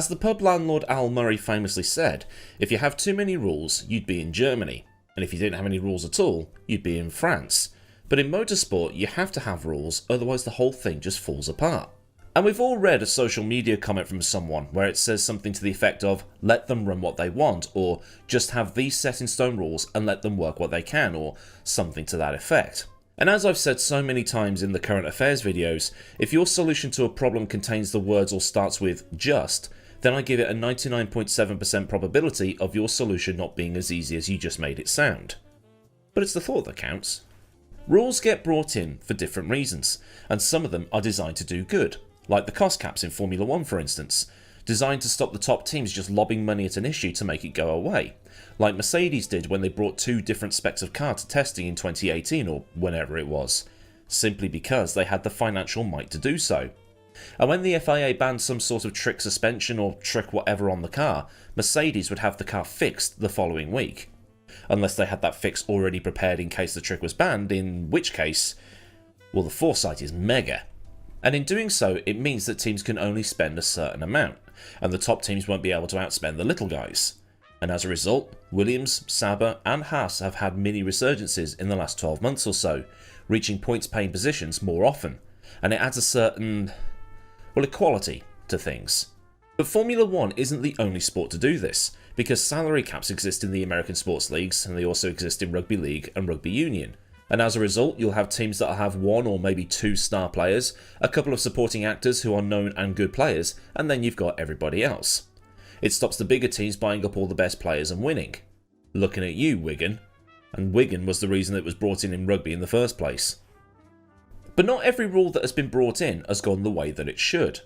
As the pub landlord Al Murray famously said, if you have too many rules, you'd be in Germany, and if you didn't have any rules at all, you'd be in France. But in motorsport, you have to have rules, otherwise the whole thing just falls apart. And we've all read a social media comment from someone where it says something to the effect of, let them run what they want, or just have these set in stone rules and let them work what they can, or something to that effect. And as I've said so many times in the current affairs videos, if your solution to a problem contains the words or starts with just, then I give it a 99.7% probability of your solution not being as easy as you just made it sound. But it's the thought that counts. Rules get brought in for different reasons, and some of them are designed to do good, like the cost caps in Formula 1 for instance, designed to stop the top teams just lobbing money at an issue to make it go away, like Mercedes did when they brought 2 different specs of car to testing in 2018 or whenever it was, simply because they had the financial might to do so. And when the FIA banned some sort of trick suspension or trick whatever on the car, Mercedes would have the car fixed the following week. Unless they had that fix already prepared in case the trick was banned, in which case, well, the foresight is mega. And in doing so, it means that teams can only spend a certain amount, and the top teams won't be able to outspend the little guys. And as a result, Williams, Sauber and Haas have had mini resurgences in the last 12 months or so, reaching points paying positions more often, and it adds a certain, well, equality to things. But Formula 1 isn't the only sport to do this, because salary caps exist in the American sports leagues, and they also exist in rugby league and rugby union. And as a result, you'll have teams that'll have 1 or maybe 2 star players, a couple of supporting actors who are known and good players, and then you've got everybody else. It stops the bigger teams buying up all the best players and winning. Looking at you, Wigan. And Wigan was the reason it was brought in rugby in the first place. But not every rule that has been brought in has gone the way that it should.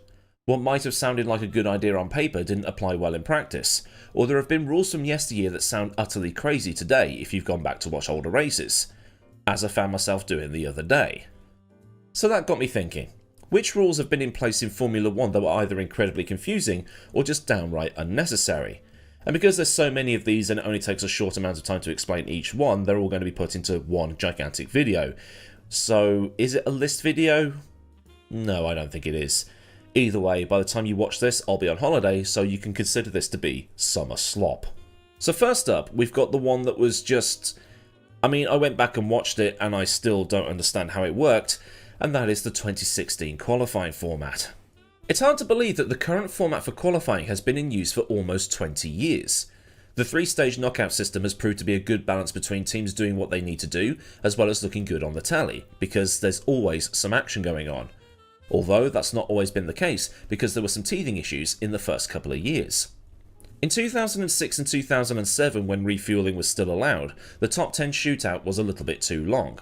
What might have sounded like a good idea on paper didn't apply well in practice, or there have been rules from yesteryear that sound utterly crazy today if you've gone back to watch older races, as I found myself doing the other day. So that got me thinking, which rules have been in place in Formula 1 that were either incredibly confusing or just downright unnecessary? And because there's so many of these and it only takes a short amount of time to explain each one, they're all going to be put into one gigantic video. So is it a list video? No, I don't think it is. Either way, by the time you watch this, I'll be on holiday, so you can consider this to be summer slop. So first up, we've got the one that was just, I went back and watched it and I still don't understand how it worked, and that is the 2016 qualifying format. It's hard to believe that the current format for qualifying has been in use for almost 20 years. The 3-stage knockout system has proved to be a good balance between teams doing what they need to do, as well as looking good on the tally, because there's always some action going on. Although that's not always been the case, because there were some teething issues in the first couple of years. In 2006 and 2007, when refueling was still allowed, the top 10 shootout was a little bit too long.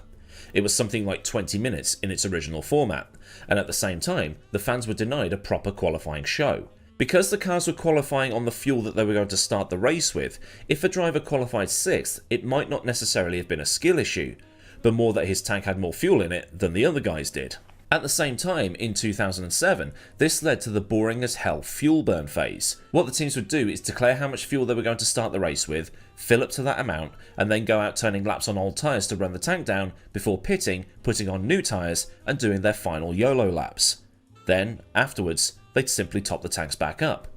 It was something like 20 minutes in its original format, and at the same time, the fans were denied a proper qualifying show. Because the cars were qualifying on the fuel that they were going to start the race with, if a driver qualified 6th, it might not necessarily have been a skill issue, but more that his tank had more fuel in it than the other guys did. At the same time, in 2007, this led to the boring as hell fuel burn phase. What the teams would do is declare how much fuel they were going to start the race with, fill up to that amount, and then go out turning laps on old tyres to run the tank down before pitting, putting on new tyres, and doing their final YOLO laps. Then, afterwards, they'd simply top the tanks back up.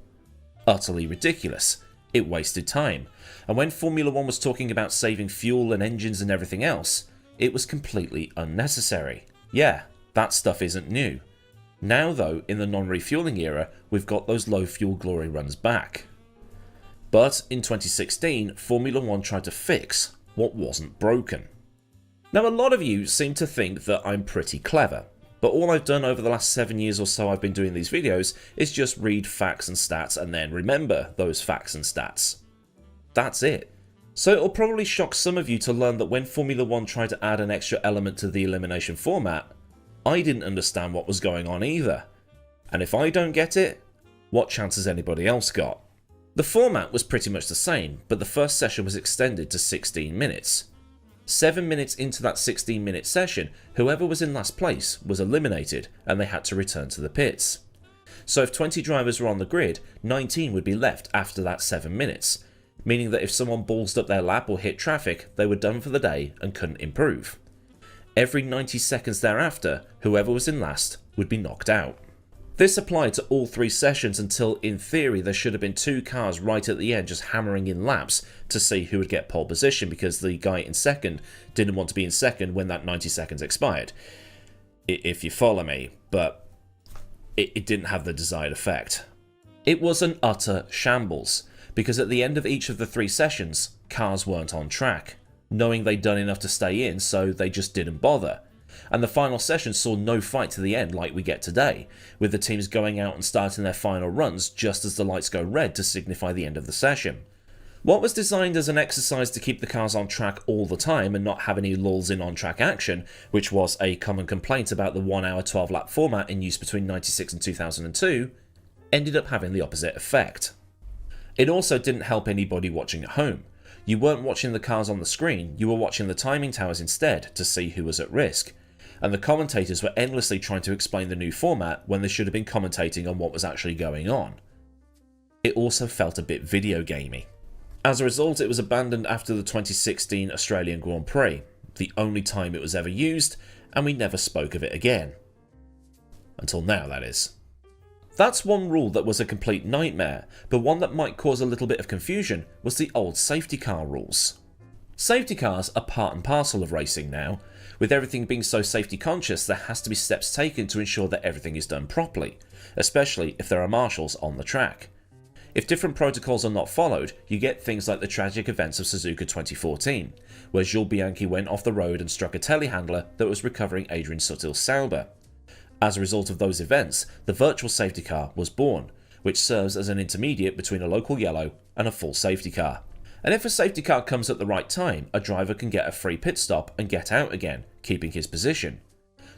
Utterly ridiculous. It wasted time. And when Formula 1 was talking about saving fuel and engines and everything else, it was completely unnecessary. Yeah, that stuff isn't new. Now though, in the non-refueling era, we've got those low fuel glory runs back. But in 2016, Formula 1 tried to fix what wasn't broken. Now a lot of you seem to think that I'm pretty clever, but all I've done over the last 7 years or so I've been doing these videos is just read facts and stats and then remember those facts and stats. That's it. So it'll probably shock some of you to learn that when Formula 1 tried to add an extra element to the elimination format, I didn't understand what was going on either. And if I don't get it, what chance has anybody else got? The format was pretty much the same, but the first session was extended to 16 minutes. 7 minutes into that 16-minute session, whoever was in last place was eliminated and they had to return to the pits. So if 20 drivers were on the grid, 19 would be left after that 7 minutes, meaning that if someone ballsed up their lap or hit traffic, they were done for the day and couldn't improve. Every 90 seconds thereafter, whoever was in last would be knocked out. This applied to all 3 sessions until, in theory, there should have been 2 cars right at the end just hammering in laps to see who would get pole position, because the guy in second didn't want to be in second when that 90 seconds expired. If you follow me, but it didn't have the desired effect. It was an utter shambles, because at the end of each of the 3 sessions, cars weren't on track, knowing they'd done enough to stay in, so they just didn't bother. And the final session saw no fight to the end like we get today, with the teams going out and starting their final runs just as the lights go red to signify the end of the session. What was designed as an exercise to keep the cars on track all the time and not have any lulls in on-track action, which was a common complaint about the 1 hour 12 lap format in use between 96 and 2002, ended up having the opposite effect. It also didn't help anybody watching at home. You weren't watching the cars on the screen, you were watching the timing towers instead to see who was at risk. And the commentators were endlessly trying to explain the new format when they should have been commentating on what was actually going on. It also felt a bit video gamey. As a result, it was abandoned after the 2016 Australian Grand Prix, the only time it was ever used, and we never spoke of it again. Until now, that is. That's one rule that was a complete nightmare, but one that might cause a little bit of confusion was the old safety car rules. Safety cars are part and parcel of racing now. With everything being so safety conscious, there has to be steps taken to ensure that everything is done properly, especially if there are marshals on the track. If different protocols are not followed, you get things like the tragic events of Suzuka 2014, where Jules Bianchi went off the road and struck a telehandler that was recovering Adrian Sutil's Sauber. As a result of those events, the virtual safety car was born, which serves as an intermediate between a local yellow and a full safety car. And if a safety car comes at the right time, a driver can get a free pit stop and get out again, keeping his position.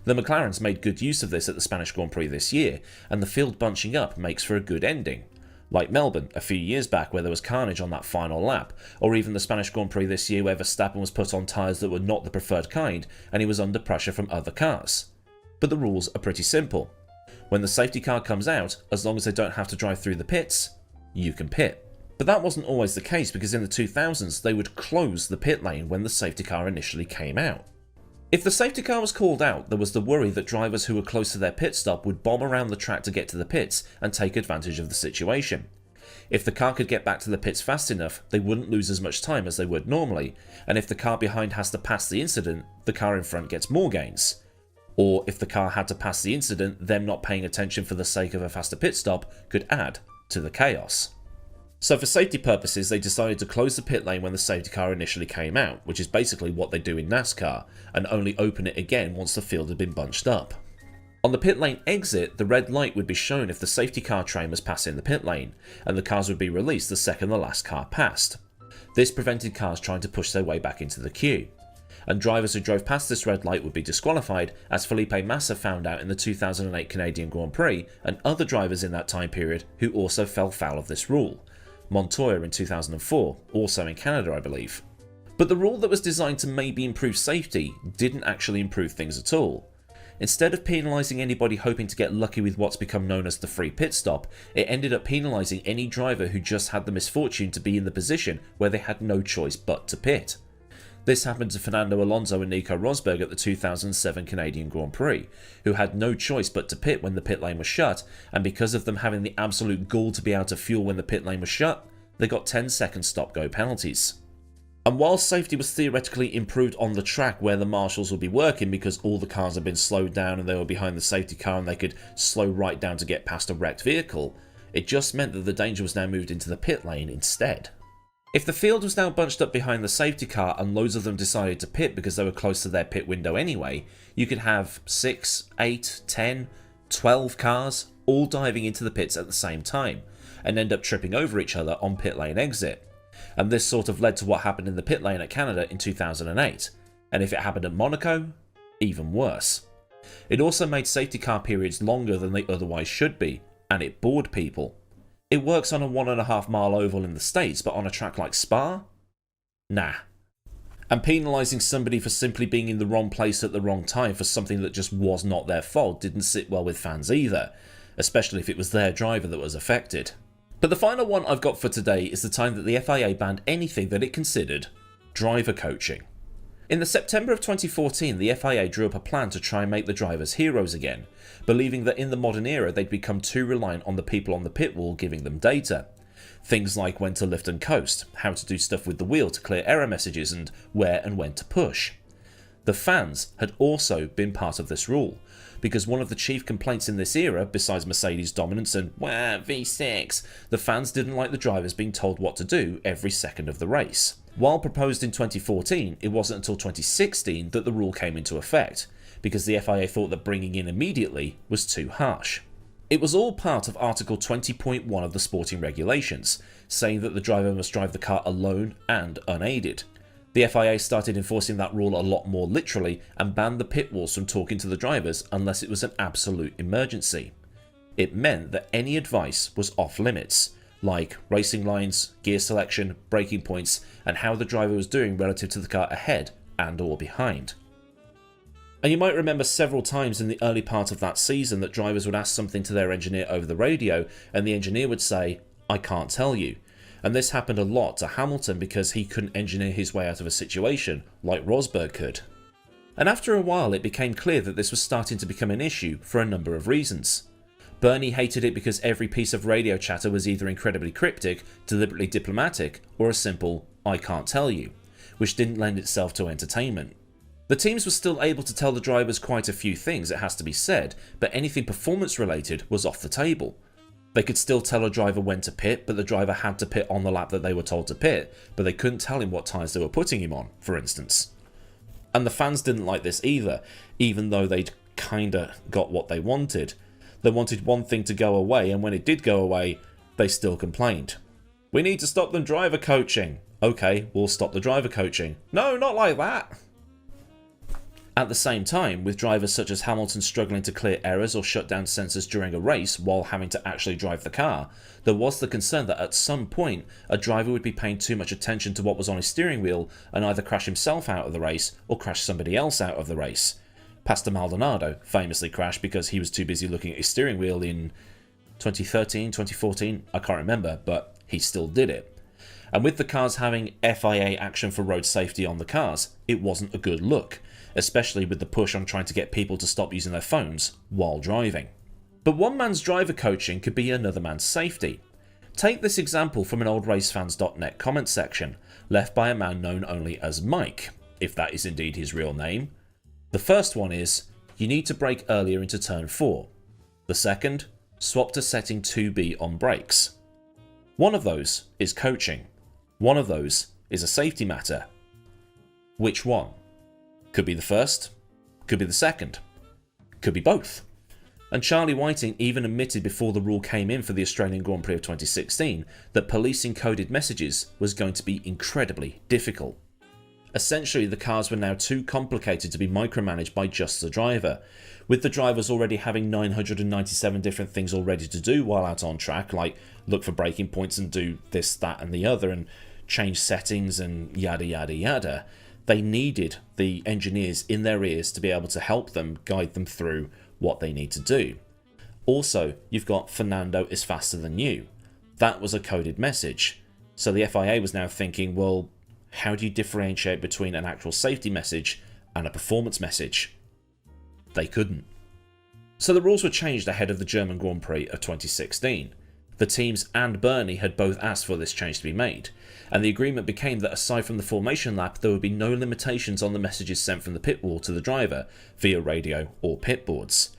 The McLarens made good use of this at the Spanish Grand Prix this year, and the field bunching up makes for a good ending. Like Melbourne a few years back where there was carnage on that final lap, or even the Spanish Grand Prix this year where Verstappen was put on tyres that were not the preferred kind and he was under pressure from other cars. But the rules are pretty simple. When the safety car comes out, as long as they don't have to drive through the pits, you can pit. But that wasn't always the case, because in the 2000s they would close the pit lane when the safety car initially came out. If the safety car was called out, there was the worry that drivers who were close to their pit stop would bomb around the track to get to the pits and take advantage of the situation. If the car could get back to the pits fast enough, they wouldn't lose as much time as they would normally, and if the car behind has to pass the incident, the car in front gets more gains. Or if the car had to pass the incident, them not paying attention for the sake of a faster pit stop could add to the chaos. So for safety purposes, they decided to close the pit lane when the safety car initially came out, which is basically what they do in NASCAR, and only open it again once the field had been bunched up. On the pit lane exit, the red light would be shown if the safety car train was passing the pit lane, and the cars would be released the second the last car passed. This prevented cars trying to push their way back into the queue. And drivers who drove past this red light would be disqualified, as Felipe Massa found out in the 2008 Canadian Grand Prix, and other drivers in that time period who also fell foul of this rule. Montoya in 2004, also in Canada I believe. But the rule that was designed to maybe improve safety didn't actually improve things at all. Instead of penalising anybody hoping to get lucky with what's become known as the free pit stop, it ended up penalising any driver who just had the misfortune to be in the position where they had no choice but to pit. This happened to Fernando Alonso and Nico Rosberg at the 2007 Canadian Grand Prix, who had no choice but to pit when the pit lane was shut, and because of them having the absolute gall to be out of fuel when the pit lane was shut, they got 10-second stop-go penalties. And while safety was theoretically improved on the track where the marshals would be working because all the cars had been slowed down and they were behind the safety car and they could slow right down to get past a wrecked vehicle, it just meant that the danger was now moved into the pit lane instead. If the field was now bunched up behind the safety car and loads of them decided to pit because they were close to their pit window anyway, you could have 6, 8, 10, 12 cars all diving into the pits at the same time and end up tripping over each other on pit lane exit. And this sort of led to what happened in the pit lane at Canada in 2008, and if it happened at Monaco, even worse. It also made safety car periods longer than they otherwise should be, and it bored people. It works on a 1.5 mile oval in the States, but on a track like Spa? Nah. And penalising somebody for simply being in the wrong place at the wrong time for something that just was not their fault didn't sit well with fans either, especially if it was their driver that was affected. But the final one I've got for today is the time that the FIA banned anything that it considered driver coaching. In the September of 2014, the FIA drew up a plan to try and make the drivers heroes again, believing that in the modern era they'd become too reliant on the people on the pit wall giving them data. Things like when to lift and coast, how to do stuff with the wheel to clear error messages, and where and when to push. The fans had also been part of this rule, because one of the chief complaints in this era, besides Mercedes' dominance and V6, the fans didn't like the drivers being told what to do every second of the race. While proposed in 2014, it wasn't until 2016 that the rule came into effect, because the FIA thought that bringing in immediately was too harsh. It was all part of Article 20.1 of the sporting regulations, saying that the driver must drive the car alone and unaided. The FIA started enforcing that rule a lot more literally and banned the pit walls from talking to the drivers unless it was an absolute emergency. It meant that any advice was off limits, like racing lines, gear selection, braking points, and how the driver was doing relative to the car ahead and or behind. And you might remember several times in the early part of that season that drivers would ask something to their engineer over the radio and the engineer would say, "I can't tell you." And this happened a lot to Hamilton because he couldn't engineer his way out of a situation like Rosberg could. And after a while it became clear that this was starting to become an issue for a number of reasons. Bernie hated it because every piece of radio chatter was either incredibly cryptic, deliberately diplomatic, or a simple "I can't tell you," which didn't lend itself to entertainment. The teams were still able to tell the drivers quite a few things, it has to be said, but anything performance related was off the table. They could still tell a driver when to pit, but the driver had to pit on the lap that they were told to pit, but they couldn't tell him what tyres they were putting him on, for instance. And the fans didn't like this either, even though they'd kinda got what they wanted. They wanted one thing to go away, and when it did go away, they still complained. "We need to stop them driver coaching." "Okay, we'll stop the driver coaching." "No, not like that." At the same time, with drivers such as Hamilton struggling to clear errors or shut down sensors during a race while having to actually drive the car, there was the concern that at some point a driver would be paying too much attention to what was on his steering wheel and either crash himself out of the race or crash somebody else out of the race. Pastor Maldonado famously crashed because he was too busy looking at his steering wheel in 2013, 2014, I can't remember, but he still did it. And with the cars having FIA action for road safety on the cars, it wasn't a good look, especially with the push on trying to get people to stop using their phones while driving. But one man's driver coaching could be another man's safety. Take this example from an old racefans.net comment section, left by a man known only as Mike, if that is indeed his real name. The first one is, you need to brake earlier into turn 4. The second, swap to setting 2B on brakes. One of those is coaching. One of those is a safety matter. Which one? Could be the first, could be the second, could be both. And Charlie Whiting even admitted before the rule came in for the Australian Grand Prix of 2016 that policing coded messages was going to be incredibly difficult. Essentially, the cars were now too complicated to be micromanaged by just the driver, with the drivers already having 997 different things already to do while out on track, like look for braking points and do this, that and the other, and change settings and yada yada yada. They needed the engineers in their ears to be able to help them, guide them through what they need to do. Also, you've got Fernando is faster than you. That was a coded message. So the FIA was now thinking, well, how do you differentiate between an actual safety message and a performance message? They couldn't. So the rules were changed ahead of the German Grand Prix of 2016. The teams and Bernie had both asked for this change to be made, and the agreement became that aside from the formation lap, there would be no limitations on the messages sent from the pit wall to the driver via radio or pit boards.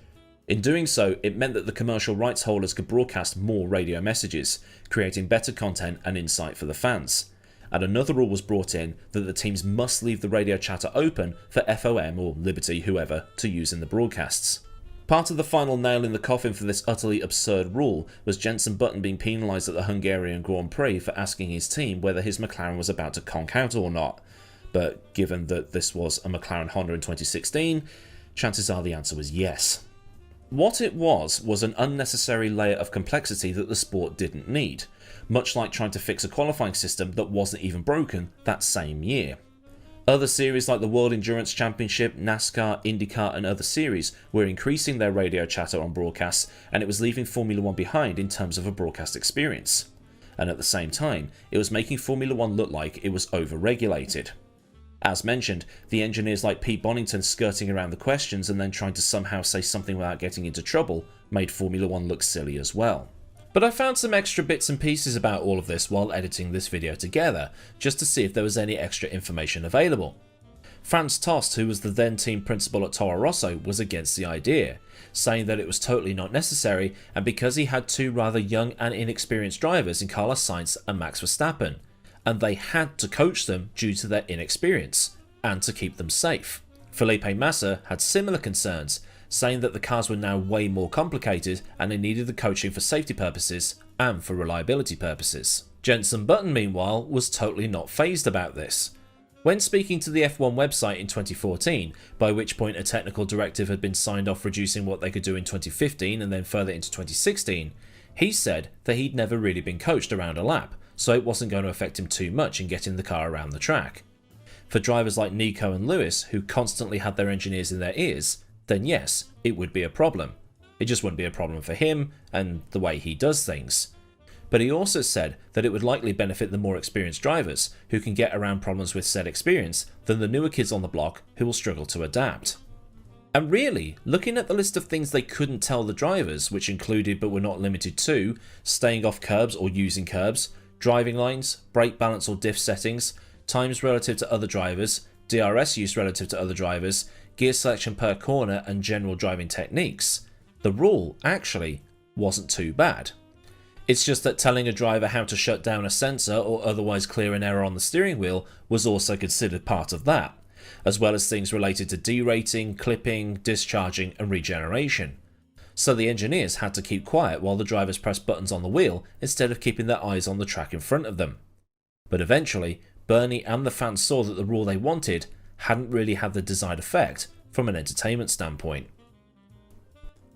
In doing so, it meant that the commercial rights holders could broadcast more radio messages, creating better content and insight for the fans. And another rule was brought in that the teams must leave the radio chatter open for FOM or Liberty, whoever, to use in the broadcasts. Part of the final nail in the coffin for this utterly absurd rule was Jenson Button being penalised at the Hungarian Grand Prix for asking his team whether his McLaren was about to conk out or not. But given that this was a McLaren Honda in 2016, chances are the answer was yes. What it was an unnecessary layer of complexity that the sport didn't need, much like trying to fix a qualifying system that wasn't even broken that same year. Other series like the World Endurance Championship, NASCAR, IndyCar and other series were increasing their radio chatter on broadcasts, and it was leaving Formula 1 behind in terms of a broadcast experience. And at the same time, it was making Formula 1 look like it was over-regulated. As mentioned, the engineers like Pete Bonington skirting around the questions and then trying to somehow say something without getting into trouble made Formula 1 look silly as well. But I found some extra bits and pieces about all of this while editing this video together, just to see if there was any extra information available. Franz Tost, who was the then team principal at Toro Rosso, was against the idea, saying that it was totally not necessary, and because he had two rather young and inexperienced drivers in Carlos Sainz and Max Verstappen, and they had to coach them due to their inexperience, and to keep them safe. Felipe Massa had similar concerns, saying that the cars were now way more complicated and they needed the coaching for safety purposes and for reliability purposes. Jenson Button, meanwhile, was totally not fazed about this. When speaking to the F1 website in 2014, by which point a technical directive had been signed off reducing what they could do in 2015 and then further into 2016, he said that he'd never really been coached around a lap, so it wasn't going to affect him too much in getting the car around the track. For drivers like Nico and Lewis, who constantly had their engineers in their ears, then yes, it would be a problem. It just wouldn't be a problem for him and the way he does things. But he also said that it would likely benefit the more experienced drivers, who can get around problems with said experience, than the newer kids on the block who will struggle to adapt. And really, looking at the list of things they couldn't tell the drivers, which included but were not limited to staying off curbs or using curbs, driving lines, brake balance or diff settings, times relative to other drivers, DRS use relative to other drivers, gear selection per corner and general driving techniques, the rule actually wasn't too bad. It's just that telling a driver how to shut down a sensor or otherwise clear an error on the steering wheel was also considered part of that, as well as things related to derating, clipping, discharging and regeneration. So the engineers had to keep quiet while the drivers pressed buttons on the wheel instead of keeping their eyes on the track in front of them. But eventually, Bernie and the fans saw that the rule they wanted hadn't really had the desired effect from an entertainment standpoint.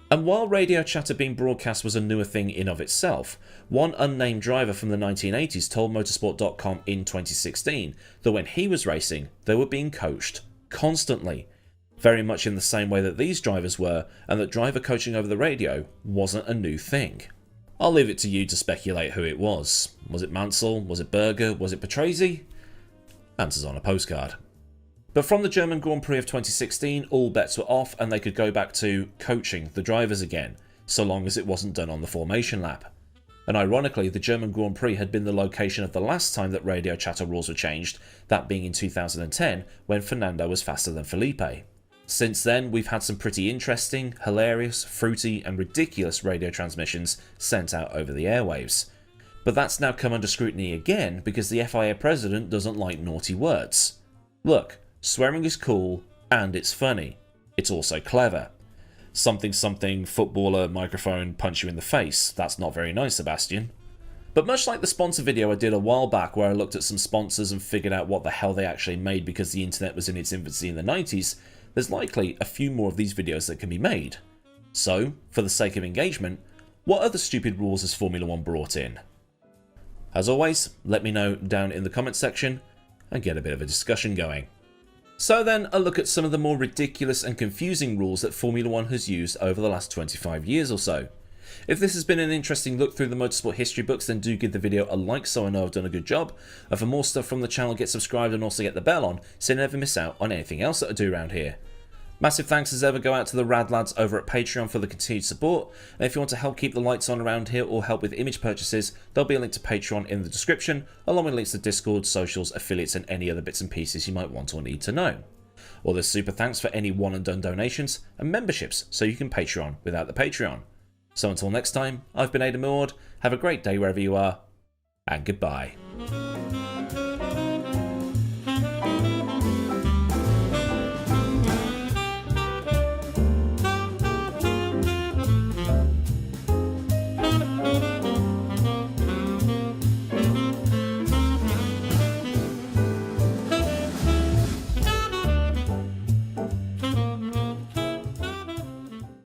And while radio chatter being broadcast was a newer thing in of itself, one unnamed driver from the 1980s told motorsport.com in 2016 that when he was racing, they were being coached constantly, very much in the same way that these drivers were, and that driver coaching over the radio wasn't a new thing. I'll leave it to you to speculate who it was. Was it Mansell? Was it Berger? Was it Patrese? Answers on a postcard. But from the German Grand Prix of 2016, all bets were off and they could go back to coaching the drivers again, so long as it wasn't done on the formation lap. And ironically, the German Grand Prix had been the location of the last time that radio chatter rules were changed, that being in 2010, when Fernando was faster than Felipe. Since then, we've had some pretty interesting, hilarious, fruity and ridiculous radio transmissions sent out over the airwaves. But that's now come under scrutiny again because the FIA president doesn't like naughty words. Look, swearing is cool and it's funny. It's also clever. Something something footballer microphone punch you in the face. That's not very nice, Sebastian. But much like the sponsor video I did a while back where I looked at some sponsors and figured out what the hell they actually made because the internet was in its infancy in the 90s, there's likely a few more of these videos that can be made. So, for the sake of engagement, what other stupid rules has Formula 1 brought in? As always, let me know down in the comments section and get a bit of a discussion going. So then, a look at some of the more ridiculous and confusing rules that Formula 1 has used over the last 25 years or so. If this has been an interesting look through the motorsport history books, then do give the video a like so I know I've done a good job. And for more stuff from the channel, get subscribed and also get the bell on so you never miss out on anything else that I do around here. Massive thanks as ever go out to the rad lads over at Patreon for the continued support, and if you want to help keep the lights on around here or help with image purchases, there'll be a link to Patreon in the description, along with links to Discord, socials, affiliates and any other bits and pieces you might want or need to know. Or there's super thanks for any one and done donations and memberships so you can Patreon without the Patreon. So until next time, I've been Aidan Millward, have a great day wherever you are, and goodbye.